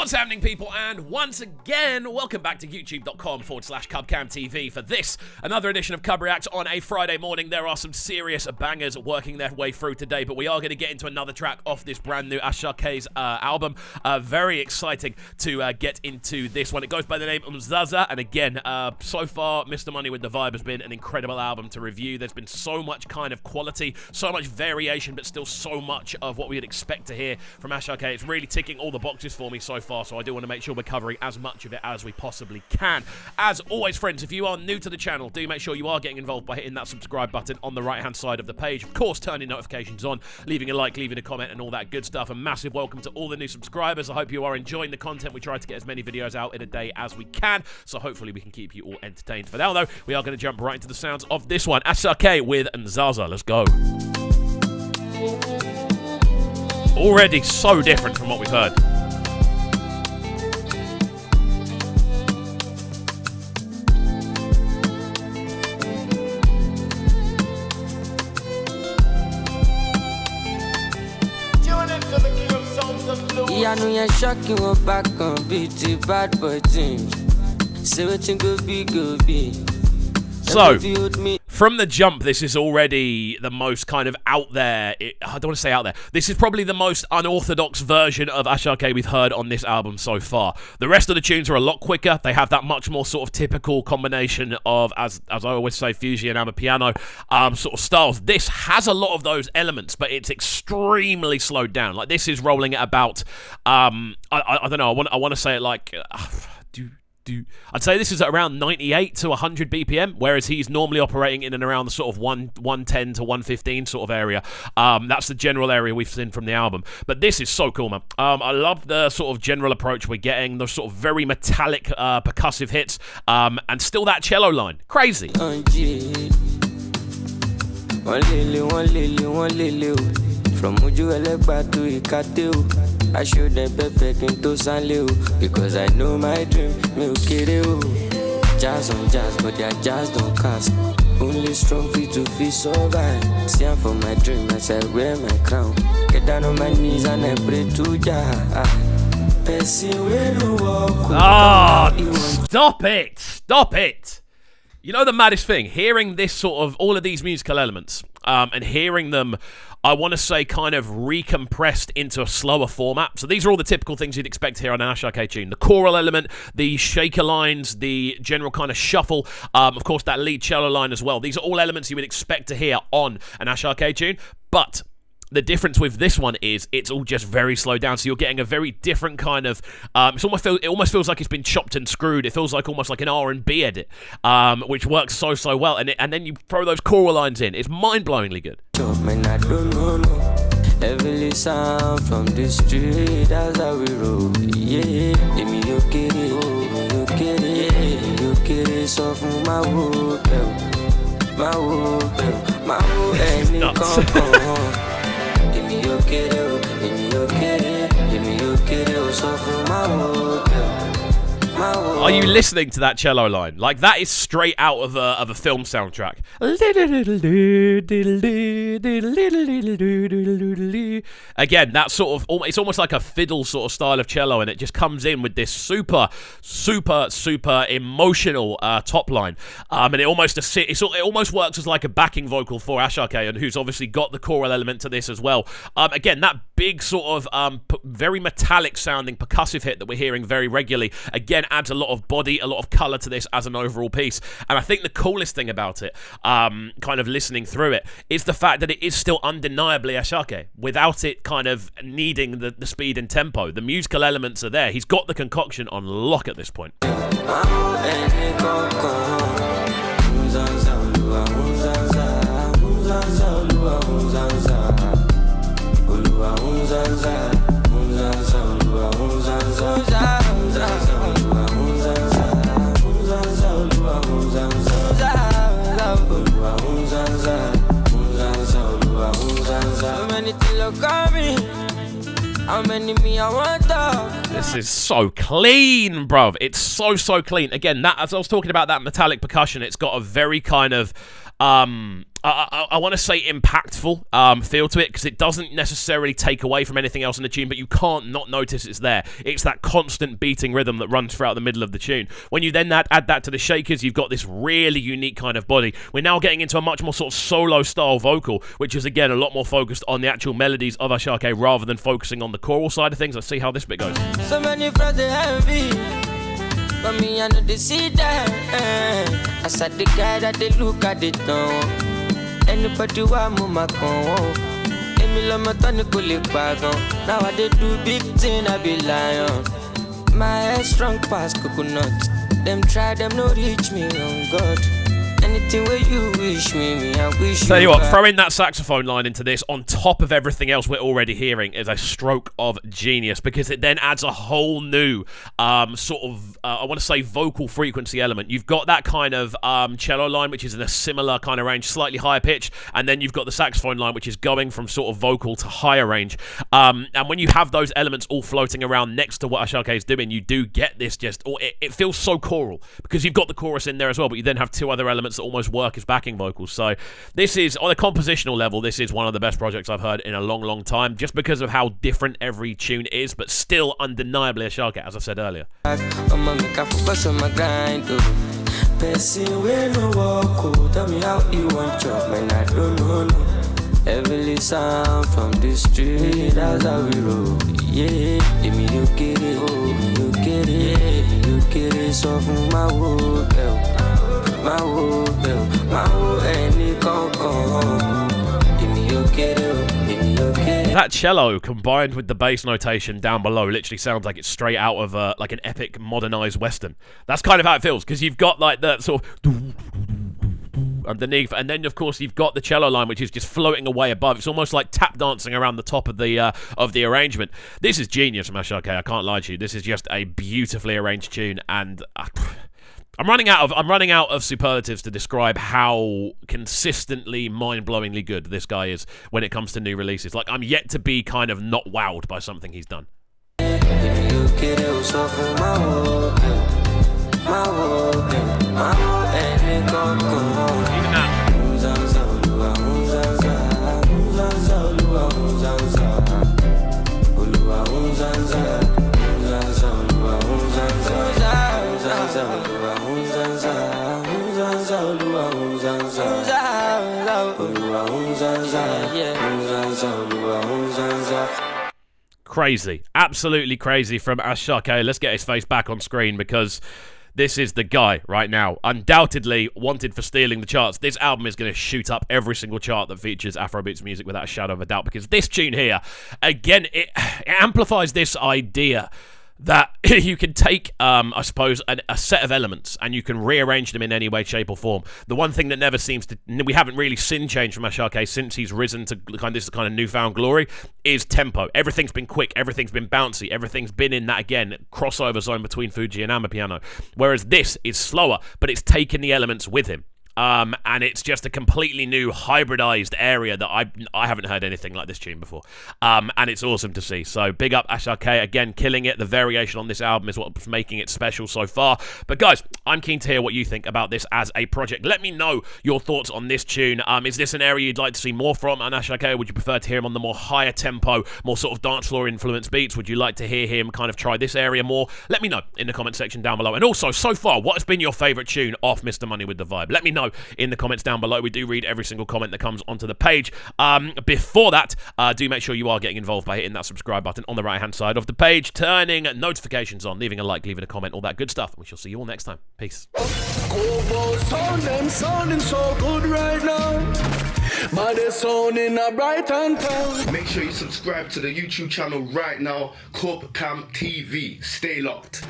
What's happening, people? And once again, welcome back to youtube.com/CubCamTV for this, another edition of CUBREACTS on a Friday morning. There are some serious bangers working their way through today, but we are going to get into another track off this brand new Asake's album. Very exciting to get into this one. It goes by the name of Nzaza, and again, so far, Mr. Money with the Vibe has been an incredible album to review. There's been so much kind of quality, so much variation, but still so much of what we would expect to hear from Asake. It's really ticking all the boxes for me so far, so I do want to make sure we're covering as much of it as we possibly can. As always, friends, if you are new to the channel, do make sure you are getting involved by hitting that subscribe button on the right-hand side of the page. Of course, turning notifications on, leaving a like, leaving a comment, and all that good stuff. A massive welcome to all the new subscribers. I hope you are enjoying the content. We try to get as many videos out in a day as we can, so hopefully we can keep you all entertained. For now, though, we are going to jump right into the sounds of this one. Asake with Nzaza. Let's go. Already so different from what we've heard. I know you're shocking, we're back on BT bad boy team. Say what you go be. So, from the jump, this is already the most kind of out there. I don't want to say out there. This is probably the most unorthodox version of Asake we've heard on this album so far. The rest of the tunes are a lot quicker. They have that much more sort of typical combination of, as I always say, fusion and piano sort of styles. This has a lot of those elements, but it's extremely slowed down. Like, this is rolling at about, I don't know, I want to say it like... I'd say this is at around 98 to 100 BPM, whereas he's normally operating in and around the sort of 110 to 115 sort of area. That's the general area we've seen from the album. But this is so cool, man. I love the sort of general approach we're getting, the sort of very metallic percussive hits, and still that cello line. Crazy. From Uju Elekba to Ikateo, I show them perfect into Sanleo, because I know my dream, me ukireo. Jazz on jazz, but their jazz don't cast. Only strong feet to feel survive. See I'm for my dream, as I wear my crown. Get down on my knees and I pray to Jah. Stop it. You know the maddest thing? Hearing this sort of, all of these musical elements, and hearing them, I want to say, kind of recompressed into a slower format. So these are all the typical things you'd expect here on an Asake tune. The choral element, the shaker lines, the general kind of shuffle, of course that lead cello line as well. These are all elements you would expect to hear on an Asake tune, but the difference with this one is it's all just very slowed down, so you're getting a very different kind of. It almost feels like it's been chopped and screwed. It feels like almost like an R&B edit, which works so well. And then you throw those choral lines in. It's mind-blowingly good. Heavily sound from the street, that's how we roll. Yeah, so from my Are you listening to that cello line? Like, that is straight out of a film soundtrack. Again, that sort of, it's almost like a fiddle sort of style of cello, and it just comes in with this super emotional top line. And it almost works as like a backing vocal for Asake, and who's obviously got the choral element to this as well. Again, that big sort of very metallic sounding percussive hit that we're hearing very regularly, again, adds a lot of body, a lot of colour to this as an overall piece. And I think the coolest thing about it, kind of listening through it, is the fact that it is still undeniably Asake, without it kind of needing the speed and tempo. The musical elements are there. He's got the concoction on lock at this point. This is so clean, bruv. It's so clean. Again, that, as I was talking about that metallic percussion, it's got a very kind of I want to say impactful feel to it, because it doesn't necessarily take away from anything else in the tune, but you can't not notice it's there. It's that constant beating rhythm that runs throughout the middle of the tune. When you then add that to the shakers, you've got this really unique kind of body. We're now getting into a much more sort of solo style vocal, which is again a lot more focused on the actual melodies of Asake rather than focusing on the choral side of things. Let's see how this bit goes. So many friends they envy, but me I know they see that. I said the guy that they look at it now. Anybody want my con? Emi lo mo tani ko le pagan. Now I dey do big thing, I be lion. My head strong past coconut. Them try, them no reach me on God. Anything where you wish me, I wish you. Tell you what, throwing that saxophone line into this on top of everything else we're already hearing is a stroke of genius, because it then adds a whole new sort of, I want to say, vocal frequency element. You've got that kind of cello line, which is in a similar kind of range, slightly higher pitch, and then you've got the saxophone line, which is going from sort of vocal to higher range. And when you have those elements all floating around next to what Asake is doing, you do get this it feels so choral, because you've got the chorus in there as well, but you then have two other elements that almost work as backing vocals. So this is, on a compositional level, this is one of the best projects I've heard in a long, long time, just because of how different every tune is, but still undeniably Asake, as I said earlier. Person when no walk, tell me how you want job, man, I don't know. Heavily sound from the street, that's how we roll. Yeah, give me you get it, give me you get it, you get it, so from my world, my world, my world, any con. Give me you get it, give me you get it. That cello combined with the bass notation down below literally sounds like it's straight out of like an epic modernized western. That's kind of how it feels, because you've got like that sort of underneath, and then of course you've got the cello line, which is just floating away above. It's almost like tap dancing around the top of the arrangement. This is genius from Asake, I can't lie to you. This is just a beautifully arranged tune, and I'm running out of superlatives to describe how consistently mind-blowingly good this guy is when it comes to new releases. Like, I'm yet to be kind of not wowed by something he's done. Even now. Crazy, absolutely crazy from Asake. Let's get his face back on screen, because this is the guy right now, undoubtedly wanted for stealing the charts. This album is going to shoot up every single chart that features Afrobeats music without a shadow of a doubt, because this tune here, again, it amplifies this idea that you can take, I suppose, a set of elements and you can rearrange them in any way, shape, or form. The one thing that never seems to, we haven't really seen change from Asake since he's risen to this kind of newfound glory, is tempo. Everything's been quick, everything's been bouncy, everything's been in that, again, crossover zone between Fuji and Amapiano. Whereas this is slower, but it's taken the elements with him. And it's just a completely new hybridized area that I haven't heard anything like this tune before. And it's awesome to see. So big up Asake, again, killing it. The variation on this album is what's making it special so far. But guys, I'm keen to hear what you think about this as a project. Let me know your thoughts on this tune. Is this an area you'd like to see more from Asake? Would you prefer to hear him on the more higher tempo, more sort of dance floor influenced beats? Would you like to hear him kind of try this area more? Let me know in the comment section down below. And also, so far, what has been your favorite tune off Mr. Money with the Vibe? Let me know in the comments down below. We do read every single comment that comes onto the page. Before that, do make sure you are getting involved by hitting that subscribe button on the right hand side of the page, turning notifications on, leaving a like, leaving a comment, all that good stuff. We shall see you all next time. Peace. Sounding so good right now. But they're sounding a bright and town. Make sure you subscribe to the YouTube channel right now, CUBREACTS TV. Stay locked.